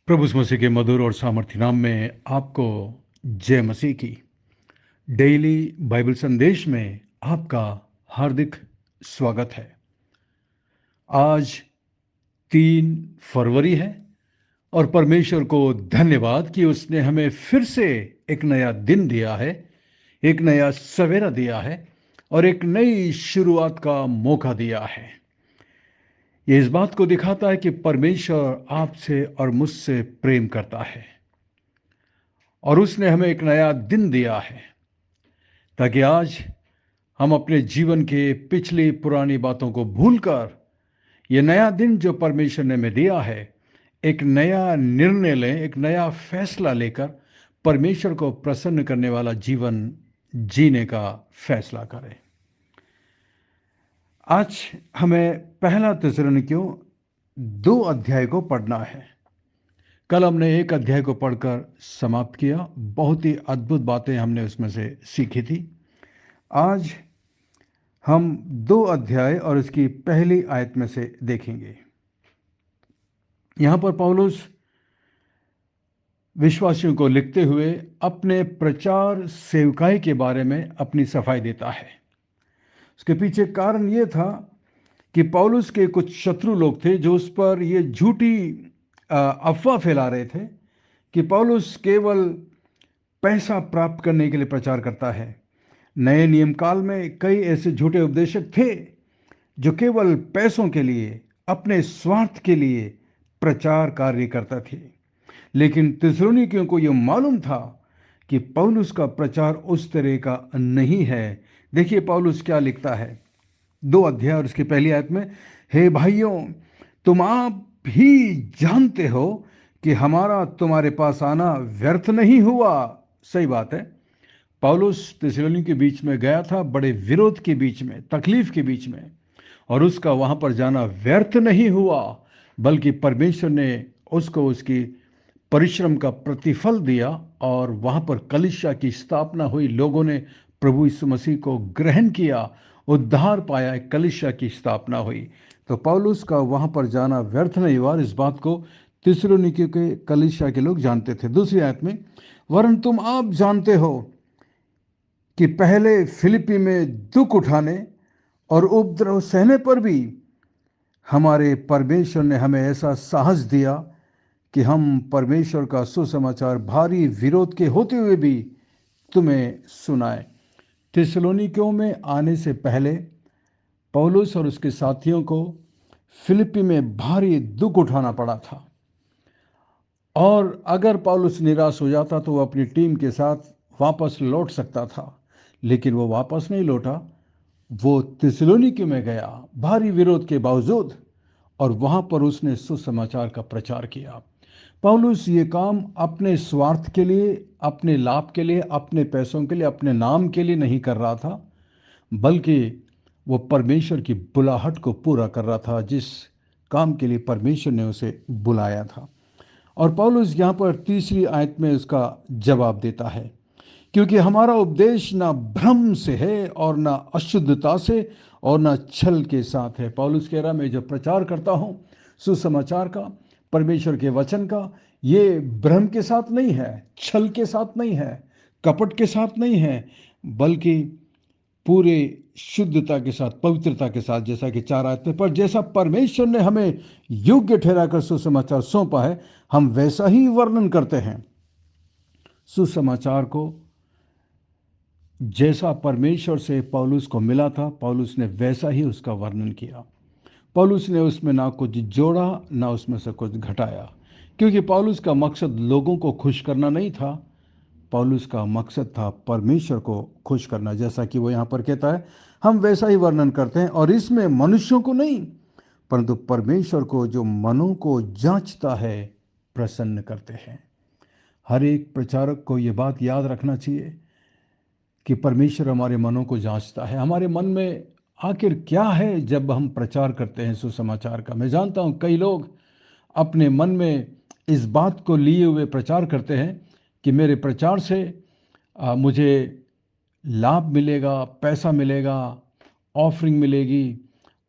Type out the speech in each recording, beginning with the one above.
प्रभु यीशु मसीह के मधुर और सामर्थ्य नाम में आपको जय मसीह की। डेली बाइबल संदेश में आपका हार्दिक स्वागत है। आज 3 फरवरी है और परमेश्वर को धन्यवाद कि उसने हमें फिर से एक नया दिन दिया है, एक नया सवेरा दिया है और एक नई शुरुआत का मौका दिया है। ये इस बात को दिखाता है कि परमेश्वर आपसे और मुझसे प्रेम करता है और उसने हमें एक नया दिन दिया है ताकि आज हम अपने जीवन के पिछली पुरानी बातों को भूलकर ये नया दिन जो परमेश्वर ने हमें दिया है, एक नया निर्णय लें, एक नया फैसला लेकर परमेश्वर को प्रसन्न करने वाला जीवन जीने का फैसला करें। आज हमें पहला थिस्सलुनीकियों 2 अध्याय को पढ़ना है। कल हमने 1 अध्याय को पढ़कर समाप्त किया। बहुत ही अद्भुत बातें हमने उसमें से सीखी थी। आज हम 2 अध्याय और इसकी पहली आयत में से देखेंगे। यहां पर पौलुस विश्वासियों को लिखते हुए अपने प्रचार सेवकाई के बारे में अपनी सफाई देता है। उसके पीछे कारण यह था कि पौलुस के कुछ शत्रु लोग थे जो उस पर ये झूठी अफवाह फैला रहे थे कि पौलुस केवल पैसा प्राप्त करने के लिए प्रचार करता है। नए नियम काल में कई ऐसे झूठे उपदेशक थे जो केवल पैसों के लिए, अपने स्वार्थ के लिए प्रचार कार्य करता थे। लेकिन थिस्सलुनीकियों को यह मालूम था कि पौलुस का प्रचार उस तरह का नहीं है। देखिए पौलुस क्या लिखता है 2 अध्याय और इसकी पहली आयत में, हे भाइयों, तुम आप भी जानते हो कि हमारा तुम्हारे पास आना व्यर्थ नहीं हुआ। सही बात है। पौलुस थिस्सलुनी के बीच में गया था, बड़े विरोध के बीच में, तकलीफ के बीच में, और उसका वहां पर जाना व्यर्थ नहीं हुआ, बल्कि परमेश्वर ने उसको उसकी परिश्रम का प्रतिफल दिया और वहां पर कलीसिया की स्थापना हुई। लोगों ने प्रभु यीशु मसीह को ग्रहण किया, उद्धार पाया, एक कलीसिया की स्थापना हुई। तो पौलुस का वहां पर जाना व्यर्थ नहीं हुआ। इस बात को थिस्सलुनीके के कलीसिया के लोग जानते थे। दूसरी आयत में, वरन तुम आप जानते हो कि पहले फिलिप्पी में दुख उठाने और उपद्रव सहने पर भी हमारे परमेश्वर ने हमें ऐसा साहस दिया कि हम परमेश्वर का सुसमाचार भारी विरोध के होते हुए भी तुम्हें सुनाए। थिस्सलुनीकियों में आने से पहले पौलुस और उसके साथियों को फिलिप्पी में भारी दुख उठाना पड़ा था, और अगर पौलुस निराश हो जाता तो वो अपनी टीम के साथ वापस लौट सकता था, लेकिन वो वापस नहीं लौटा। वो थिस्सलुनीके में गया भारी विरोध के बावजूद, और वहां पर उसने सुसमाचार का प्रचार किया। पौलुस ये काम अपने स्वार्थ के लिए, अपने लाभ के लिए, अपने पैसों के लिए, अपने नाम के लिए नहीं कर रहा था, बल्कि वो परमेश्वर की बुलाहट को पूरा कर रहा था, जिस काम के लिए परमेश्वर ने उसे बुलाया था। और पौलुस यहाँ पर तीसरी आयत में उसका जवाब देता है, क्योंकि हमारा उपदेश ना भ्रम से है और ना अशुद्धता से और ना छल के साथ है। पौलुस कह रहा, मैं जो प्रचार करता हूँ सुसमाचार का, परमेश्वर के वचन का, ये भ्रम के साथ नहीं है, छल के साथ नहीं है, कपट के साथ नहीं है, बल्कि पूरे शुद्धता के साथ, पवित्रता के साथ, जैसा कि 4 आयत में, पर जैसा परमेश्वर ने हमें योग्य ठहराकर सुसमाचार सौंपा है, हम वैसा ही वर्णन करते हैं। सुसमाचार को जैसा परमेश्वर से पौलुस को मिला था, पौलुस ने वैसा ही उसका वर्णन किया। पौलुस ने उसमें ना कुछ जोड़ा, ना उसमें से कुछ घटाया, क्योंकि पौलुस का मकसद लोगों को खुश करना नहीं था। पौलुस का मकसद था परमेश्वर को खुश करना। जैसा कि वो यहाँ पर कहता है, हम वैसा ही वर्णन करते हैं, और इसमें मनुष्यों को नहीं, परंतु परमेश्वर को जो मनों को जांचता है प्रसन्न करते हैं। हर एक प्रचारक को ये बात याद रखना चाहिए कि परमेश्वर हमारे मनों को जांचता है। हमारे मन में आखिर क्या है जब हम प्रचार करते हैं सुसमाचार का। मैं जानता हूँ कई लोग अपने मन में इस बात को लिए हुए प्रचार करते हैं कि मेरे प्रचार से मुझे लाभ मिलेगा, पैसा मिलेगा, ऑफरिंग मिलेगी,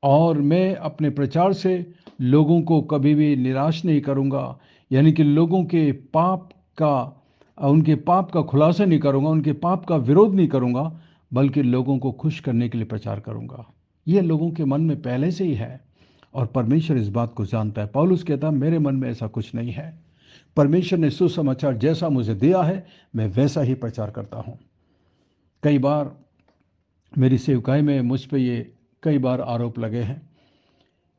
और मैं अपने प्रचार से लोगों को कभी भी निराश नहीं करूँगा, यानी कि लोगों के पाप का उनके पाप का खुलासा नहीं करूँगा, उनके पाप का विरोध नहीं करूँगा, बल्कि लोगों को खुश करने के लिए प्रचार करूँगा। ये लोगों के मन में पहले से ही है और परमेश्वर इस बात को जानता है। पौलुस कहता है, मेरे मन में ऐसा कुछ नहीं है। परमेश्वर ने सुसमाचार जैसा मुझे दिया है, मैं वैसा ही प्रचार करता हूँ। कई बार मेरी सेवकाई में मुझ पे ये कई बार आरोप लगे हैं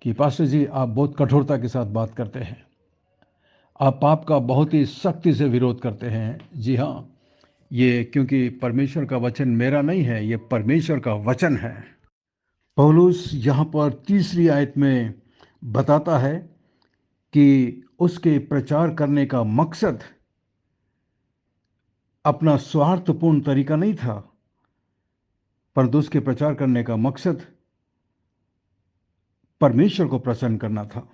कि पास्टर जी, आप बहुत कठोरता के साथ बात करते हैं, आप पाप का बहुत ही सख्ती से विरोध करते हैं। जी हाँ, ये क्योंकि परमेश्वर का वचन मेरा नहीं है, ये परमेश्वर का वचन है। पौलुस यहाँ पर तीसरी आयत में बताता है कि उसके प्रचार करने का मकसद अपना स्वार्थपूर्ण तरीका नहीं था, परंतु उसके प्रचार करने का मकसद परमेश्वर को प्रसन्न करना था।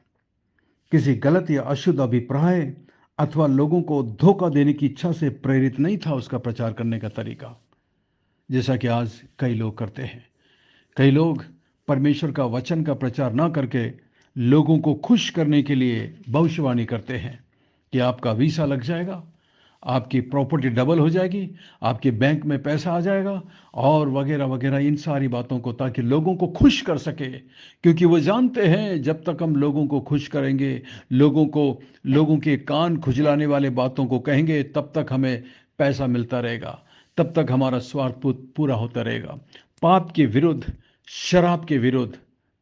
किसी गलत या अशुद्ध अभिप्राय अथवा लोगों को धोखा देने की इच्छा से प्रेरित नहीं था उसका प्रचार करने का तरीका, जैसा कि आज कई लोग करते हैं। कई लोग परमेश्वर का वचन का प्रचार ना करके लोगों को खुश करने के लिए भविष्यवाणी करते हैं कि आपका वीसा लग जाएगा, आपकी प्रॉपर्टी डबल हो जाएगी, आपके बैंक में पैसा आ जाएगा और वगैरह वगैरह, इन सारी बातों को, ताकि लोगों को खुश कर सके। क्योंकि वो जानते हैं जब तक हम लोगों को खुश करेंगे, लोगों के कान खुजलाने वाले बातों को कहेंगे, तब तक हमें पैसा मिलता रहेगा, तब तक हमारा स्वार्थ पूरा होता रहेगा। पाप के विरुद्ध, शराब के विरुद्ध,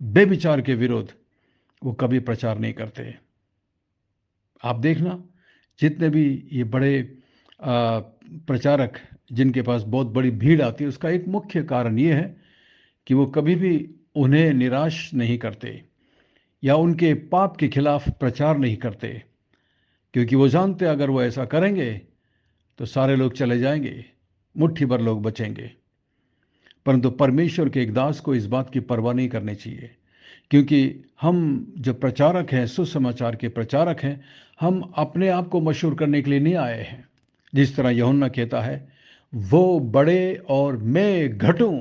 बेविचार के विरुद्ध वो कभी प्रचार नहीं करते। आप देखना, जितने भी ये बड़े प्रचारक जिनके पास बहुत बड़ी भीड़ आती है, उसका एक मुख्य कारण ये है कि वो कभी भी उन्हें निराश नहीं करते या उनके पाप के खिलाफ प्रचार नहीं करते, क्योंकि वो जानते अगर वो ऐसा करेंगे तो सारे लोग चले जाएंगे, मुट्ठी भर लोग बचेंगे। परंतु परमेश्वर के एक दास को इस बात की परवाह नहीं करनी चाहिए, क्योंकि हम जो प्रचारक हैं, सुसमाचार के प्रचारक हैं, हम अपने आप को मशहूर करने के लिए नहीं आए हैं। जिस तरह यूहन्ना कहता है, वो बढ़े और मैं घटूं।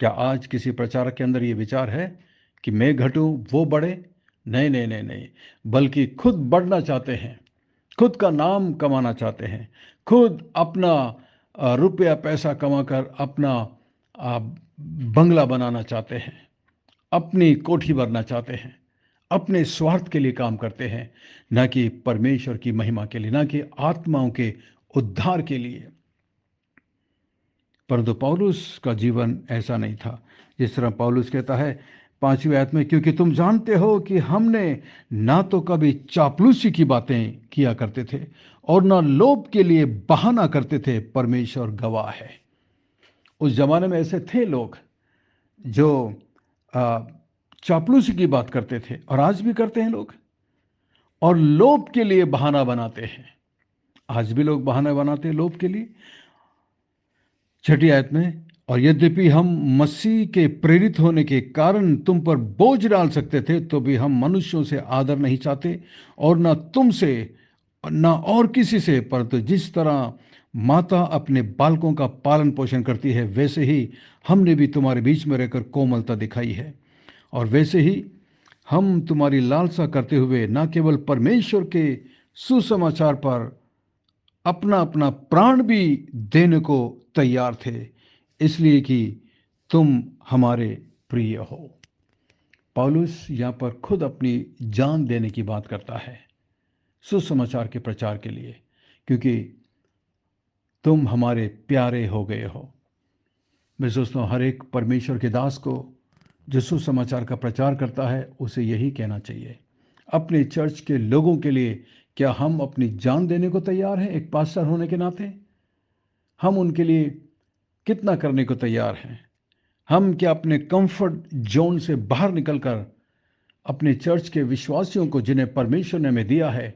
क्या आज किसी प्रचारक के अंदर ये विचार है कि मैं घटूं, वो बढ़े? नहीं नहीं नहीं नहीं, बल्कि खुद बढ़ना चाहते हैं, खुद का नाम कमाना चाहते हैं, खुद अपना रुपया पैसा कमाकर अपना बंगला बनाना चाहते हैं, अपनी कोठी भरना चाहते हैं, अपने स्वार्थ के लिए काम करते हैं, ना कि परमेश्वर की महिमा के लिए, ना कि आत्माओं के उद्धार के लिए। परंतु पौलुस का जीवन ऐसा नहीं था। जिस तरह पौलुस कहता है 5वीं आयत में, क्योंकि तुम जानते हो कि हमने ना तो कभी चापलूसी की बातें किया करते थे और ना लोभ के लिए बहाना करते थे, परमेश्वर गवाह है। उस जमाने में ऐसे थे लोग जो चापलूसी की बात करते थे, और आज भी करते हैं लोग, और लोभ के लिए बहाना बनाते हैं। आज भी लोग बहाना बनाते हैं लोभ के लिए। 6ठी आयत में, और यद्यपि हम मसीह के प्रेरित होने के कारण तुम पर बोझ डाल सकते थे, तो भी हम मनुष्यों से आदर नहीं चाहते और ना तुमसे ना और किसी से, परंतु जिस तरह माता अपने बालकों का पालन पोषण करती है, वैसे ही हमने भी तुम्हारे बीच में रहकर कोमलता दिखाई है। और वैसे ही हम तुम्हारी लालसा करते हुए न केवल परमेश्वर के सुसमाचार पर अपना अपना प्राण भी देने को तैयार थे, इसलिए कि तुम हमारे प्रिय हो। पौलुस यहाँ पर खुद अपनी जान देने की बात करता है सुसमाचार के प्रचार के लिए, क्योंकि तुम हमारे प्यारे हो गए हो। मैं सोचता हूँ हर एक परमेश्वर के दास को जो सुसमाचार का प्रचार करता है, उसे यही कहना चाहिए। अपने चर्च के लोगों के लिए क्या हम अपनी जान देने को तैयार हैं? एक पास्टर होने के नाते हम उनके लिए कितना करने को तैयार हैं? हम क्या अपने कंफर्ट जोन से बाहर निकलकर अपने चर्च के विश्वासियों को, जिन्हें परमेश्वर ने हमें दिया है,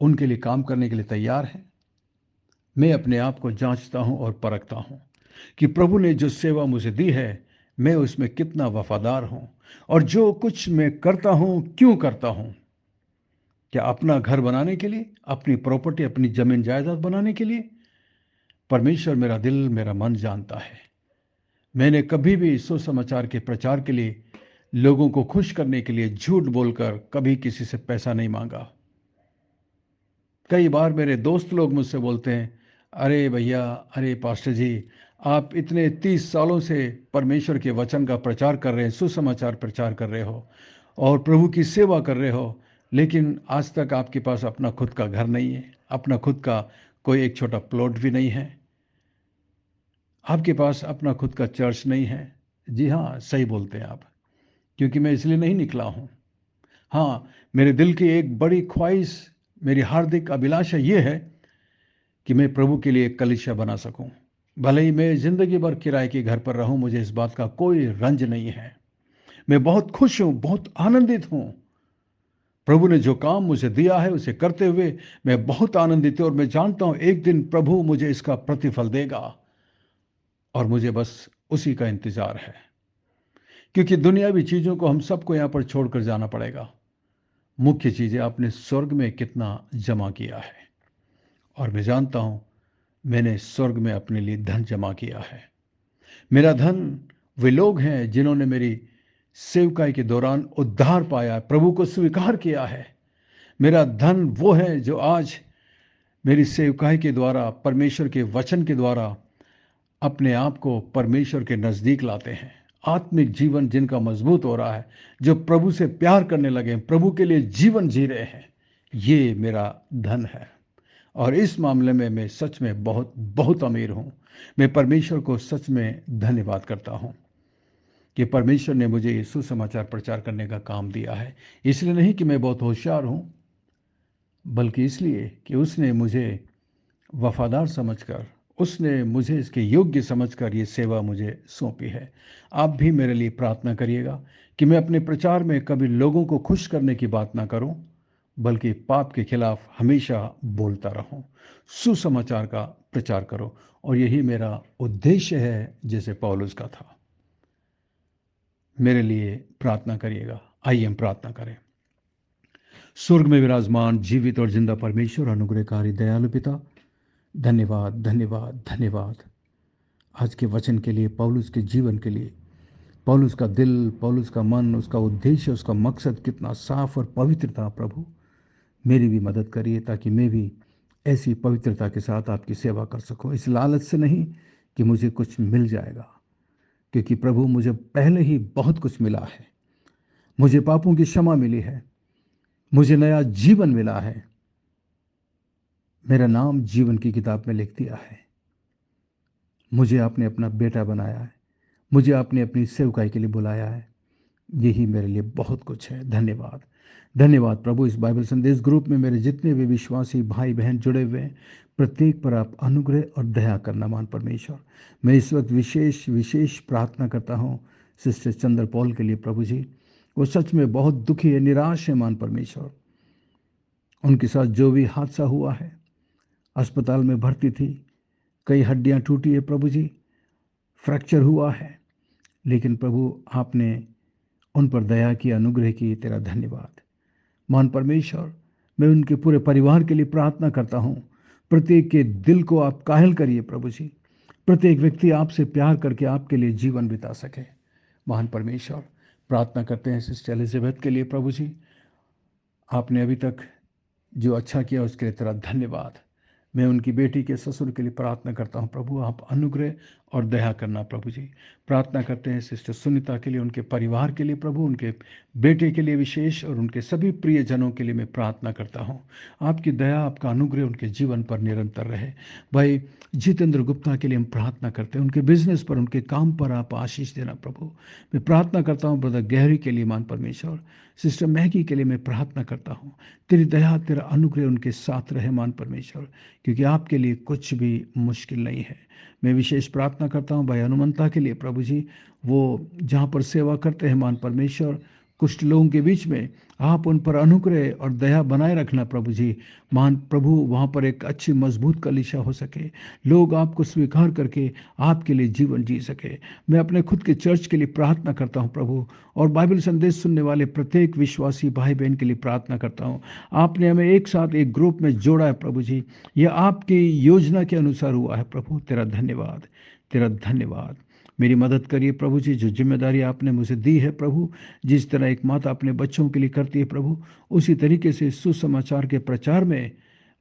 उनके लिए काम करने के लिए तैयार हैं? मैं अपने आप को जांचता हूं और परखता हूं कि प्रभु ने जो सेवा मुझे दी है, मैं उसमें कितना वफादार हूं, और जो कुछ मैं करता हूं, क्यों करता हूं? क्या अपना घर बनाने के लिए, अपनी प्रॉपर्टी, अपनी जमीन जायदाद बनाने के लिए? परमेश्वर मेरा दिल, मेरा मन जानता है। मैंने कभी भी सुसमाचार के प्रचार के लिए लोगों को खुश करने के लिए झूठ बोलकर कभी किसी से पैसा नहीं मांगा। कई बार मेरे दोस्त लोग मुझसे बोलते हैं, अरे भैया, अरे पास्टर जी, आप इतने 30 सालों से परमेश्वर के वचन का प्रचार कर रहे हैं, सुसमाचार प्रचार कर रहे हो और प्रभु की सेवा कर रहे हो, लेकिन आज तक आपके पास अपना खुद का घर नहीं है, अपना खुद का कोई एक छोटा प्लॉट भी नहीं है, आपके पास अपना खुद का चर्च नहीं है। जी हाँ, सही बोलते हैं आप, क्योंकि मैं इसलिए नहीं निकला हूँ। हाँ, मेरे दिल की एक बड़ी ख्वाहिश, मेरी हार्दिक अभिलाषा ये है कि मैं प्रभु के लिए एक कलीसिया बना सकूं। भले ही मैं जिंदगी भर किराए के घर पर रहूं, मुझे इस बात का कोई रंज नहीं है। मैं बहुत खुश हूं, बहुत आनंदित हूं। प्रभु ने जो काम मुझे दिया है उसे करते हुए मैं बहुत आनंदित हूं, और मैं जानता हूं एक दिन प्रभु मुझे इसका प्रतिफल देगा, और मुझे बस उसी का इंतजार है। क्योंकि दुनियावी चीजों को हम सबको यहां पर छोड़कर जाना पड़ेगा। मुख्य चीज है आपने स्वर्ग में कितना जमा किया है, और मैं जानता हूं मैंने स्वर्ग में अपने लिए धन जमा किया है। मेरा धन वे लोग हैं जिन्होंने मेरी सेवकाई के दौरान उद्धार पाया, प्रभु को स्वीकार किया है। मेरा धन वो है जो आज मेरी सेवकाई के द्वारा, परमेश्वर के वचन के द्वारा अपने आप को परमेश्वर के नज़दीक लाते हैं। आत्मिक जीवन जिनका मजबूत हो रहा है, जो प्रभु से प्यार करने लगे हैं, प्रभु के लिए जीवन जी रहे हैं, ये मेरा धन है। और इस मामले में मैं सच में बहुत बहुत अमीर हूँ। मैं परमेश्वर को सच में धन्यवाद करता हूँ कि परमेश्वर ने मुझे ये सुसमाचार प्रचार करने का काम दिया है। इसलिए नहीं कि मैं बहुत होशियार हूँ, बल्कि इसलिए कि उसने मुझे वफादार समझकर, उसने मुझे इसके योग्य समझकर ये सेवा मुझे सौंपी है। आप भी मेरे लिए प्रार्थना करिएगा कि मैं अपने प्रचार में कभी लोगों को खुश करने की बात ना करूं, बल्कि पाप के खिलाफ हमेशा बोलता रहूं, सुसमाचार का प्रचार करो। और यही मेरा उद्देश्य है, जैसे पौलुस का था। मेरे लिए प्रार्थना करिएगा। आइए हम प्रार्थना करें। स्वर्ग में विराजमान जीवित और जिंदा परमेश्वर, अनुग्रहकारी दयालु पिता, धन्यवाद धन्यवाद धन्यवाद आज के वचन के लिए, पौलुस के जीवन के लिए। पौलुस का दिल, पौलुस का मन, उसका उद्देश्य, उसका मकसद कितना साफ और पवित्र था। प्रभु, मेरी भी मदद करिए ताकि मैं भी ऐसी पवित्रता के साथ आपकी सेवा कर सकूं, इस लालच से नहीं कि मुझे कुछ मिल जाएगा, क्योंकि प्रभु मुझे पहले ही बहुत कुछ मिला है। मुझे पापों की क्षमा मिली है, मुझे नया जीवन मिला है, मेरा नाम जीवन की किताब में लिख दिया है। मुझे आपने अपना बेटा बनाया है, मुझे आपने अपनी सेवकाई के लिए बुलाया है। यही मेरे लिए बहुत कुछ है। धन्यवाद धन्यवाद प्रभु। इस बाइबल संदेश ग्रुप में मेरे जितने भी विश्वासी भाई बहन जुड़े हुए हैं, प्रत्येक पर आप अनुग्रह और दया करना मान परमेश्वर। मैं इस वक्त विशेष विशेष प्रार्थना करता हूँ सिस्टर चंद्र पॉल के लिए। प्रभु जी, वो सच में बहुत दुखी है, निराश है मान परमेश्वर। उनके साथ जो भी हादसा हुआ है, अस्पताल में भर्ती थी, कई हड्डियां टूटी है प्रभु जी, फ्रैक्चर हुआ है, लेकिन प्रभु आपने उन पर दया की, अनुग्रह की। तेरा धन्यवाद मान परमेश्वर। मैं उनके पूरे परिवार के लिए प्रार्थना करता हूँ। प्रत्येक के दिल को आप कायल करिए प्रभु जी। प्रत्येक व्यक्ति आपसे प्यार करके आपके लिए जीवन बिता सके। महान परमेश्वर, प्रार्थना करते हैं सिस्टर एलिजाबेथ के लिए। प्रभु जी, आपने अभी तक जो अच्छा किया उसके लिए तेरा धन्यवाद। मैं उनकी बेटी के ससुर के लिए प्रार्थना करता हूँ। प्रभु, आप अनुग्रह और दया करना प्रभु जी। प्रार्थना करते हैं सिस्टर सुनीता के लिए, उनके परिवार के लिए प्रभु, उनके बेटे के लिए विशेष, और उनके सभी प्रियजनों के लिए मैं प्रार्थना करता हूँ। आपकी दया, आपका अनुग्रह उनके जीवन पर निरंतर रहे। भाई जितेंद्र गुप्ता के लिए हम प्रार्थना करते हैं, उनके बिजनेस पर, उनके काम पर आप आशीष देना प्रभु। मैं प्रार्थना करता हूँ ब्रदर गहरी के लिए मान परमेश्वर। सिस्टर मैगी के लिए मैं प्रार्थना करता हूँ, तेरी दया, तेरा अनुग्रह उनके साथ रहे मान परमेश्वर, क्योंकि आपके लिए कुछ भी मुश्किल नहीं है। मैं विशेष प्रार्थना करता हूँ भाई हनुमंता के लिए प्रभु जी। वो जहाँ पर सेवा करते हैं मान परमेश्वर, कुछ लोगों के बीच में आप उन पर अनुग्रह और दया बनाए रखना प्रभु जी। मान प्रभु, वहाँ पर एक अच्छी मजबूत कलीसिया हो सके, लोग आपको स्वीकार करके आपके लिए जीवन जी सके। मैं अपने खुद के चर्च के लिए प्रार्थना करता हूँ प्रभु, और बाइबल संदेश सुनने वाले प्रत्येक विश्वासी भाई बहन के लिए प्रार्थना करता हूँ। आपने हमें एक साथ एक ग्रुप में जोड़ा है प्रभु जी, यह आपकी योजना के अनुसार हुआ है प्रभु। तेरा धन्यवाद, तेरा धन्यवाद। मेरी मदद करिए प्रभु जी। जो जिम्मेदारी आपने मुझे दी है प्रभु, जिस तरह एक माता अपने बच्चों के लिए करती है प्रभु, उसी तरीके से सुसमाचार के प्रचार में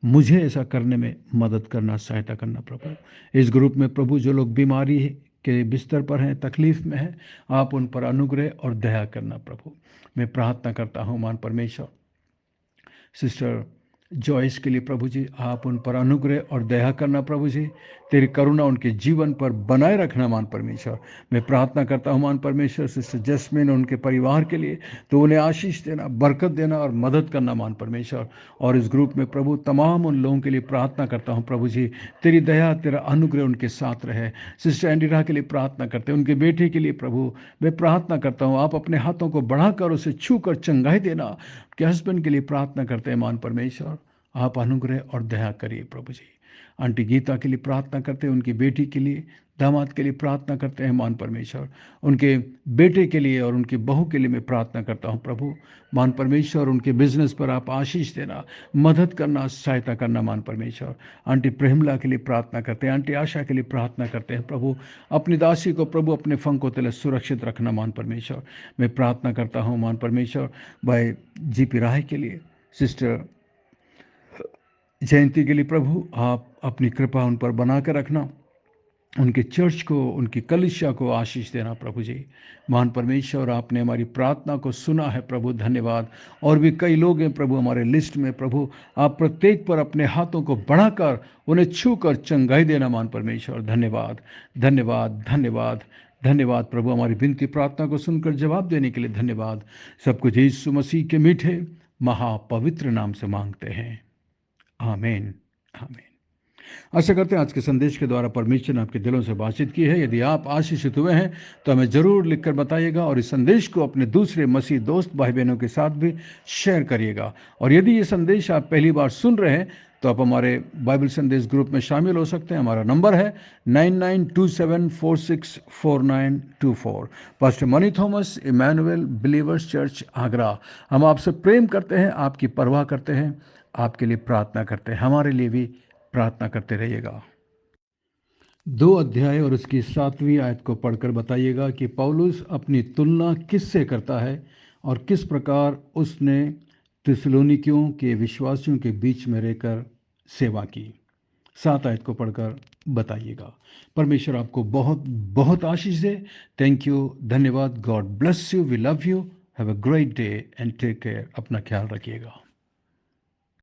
मुझे ऐसा करने में मदद करना, सहायता करना प्रभु। इस ग्रुप में प्रभु जो लोग बीमारी के बिस्तर पर हैं, तकलीफ में हैं, आप उन पर अनुग्रह और दया करना प्रभु। मैं प्रार्थना करता हूँ मान परमेश्वर, सिस्टर जॉयस के लिए प्रभु जी, आप उन पर अनुग्रह और दया करना प्रभु जी। तेरी करुणा उनके जीवन पर बनाए रखना मान परमेश्वर। मैं प्रार्थना करता हूँ मान परमेश्वर, सिस्टर जैस्मिन और उनके परिवार के लिए, तो उन्हें आशीष देना, बरकत देना और मदद करना मान परमेश्वर। और इस ग्रुप में प्रभु तमाम उन लोगों के लिए प्रार्थना करता हूँ प्रभु जी, तेरी दया, तेरा अनुग्रह उनके साथ रहे। सिस्टर एंडिरा के लिए प्रार्थना करते हैं, उनके बेटे के लिए प्रभु मैं प्रार्थना करता हूँ, आप अपने हाथों को बढ़ाकर उसे छू कर चंगाई देना। के हस्बैंड के लिए प्रार्थना करते हैं मान परमेश्वर, आप अनुग्रह और दया करिए प्रभु जी। आंटी गीता के लिए प्रार्थना करते हैं, उनकी बेटी के लिए, दामाद के लिए प्रार्थना करते हैं मान परमेश्वर। उनके बेटे के लिए और उनकी बहू के लिए मैं प्रार्थना करता हूं प्रभु मान परमेश्वर। उनके बिजनेस पर आप आशीष देना, मदद करना, सहायता करना मान परमेश्वर। आंटी प्रेमला के लिए प्रार्थना करते हैं, आंटी आशा के लिए प्रार्थना करते हैं प्रभु, अपनी दासी को प्रभु अपने फंकों तले सुरक्षित रखना मान परमेश्वर। मैं प्रार्थना करता हूँ मान परमेश्वर भाई जीपी राय के लिए, सिस्टर जयंती के लिए प्रभु आप अपनी कृपा उन पर बना कर रखना, उनके चर्च को, उनकी कलीसिया को आशीष देना प्रभु जी। महान परमेश्वर, आपने हमारी प्रार्थना को सुना है प्रभु, धन्यवाद। और भी कई लोग हैं प्रभु हमारे लिस्ट में प्रभु, आप प्रत्येक पर अपने हाथों को बढ़ाकर उन्हें छू कर चंगाई देना मान परमेश्वर। धन्यवाद धन्यवाद धन्यवाद धन्यवाद प्रभु, हमारी विनती प्रार्थना को सुनकर जवाब देने के लिए धन्यवाद। सब कुछ यीशु मसीह के मीठे महापवित्र नाम से मांगते हैं, आमीन आमीन। आशा करते हैं आज के संदेश के द्वारा परमेश्वर ने आपके दिलों से बातचीत की है। यदि आप आशीषित हुए हैं तो हमें जरूर लिखकर बताइएगा और इस संदेश को अपने दूसरे मसीह दोस्त भाई बहनों के साथ भी शेयर करिएगा। और यदि ये संदेश आप पहली बार सुन रहे हैं तो आप हमारे बाइबल संदेश ग्रुप में शामिल हो सकते हैं। हमारा नंबर है 9927464924। Pastor Mani Thomas, Emmanuel Believers Church, Agra. हम आपसे प्रेम करते हैं, आपकी परवाह करते हैं, आपके लिए प्रार्थना करते हैं। हमारे लिए भी प्रार्थना करते रहिएगा। 2 अध्याय और उसकी 7वीं आयत को पढ़कर बताइएगा कि पौलुस अपनी तुलना किससे करता है और किस प्रकार उसने थिस्सलुनीकियों के विश्वासियों के बीच में रहकर सेवा की। 7 आयत को पढ़कर बताइएगा। परमेश्वर आपको बहुत बहुत आशीष दे। थैंक यू, धन्यवाद। God bless you, we love you, have a great day and take care. अपना ख्याल रखिएगा।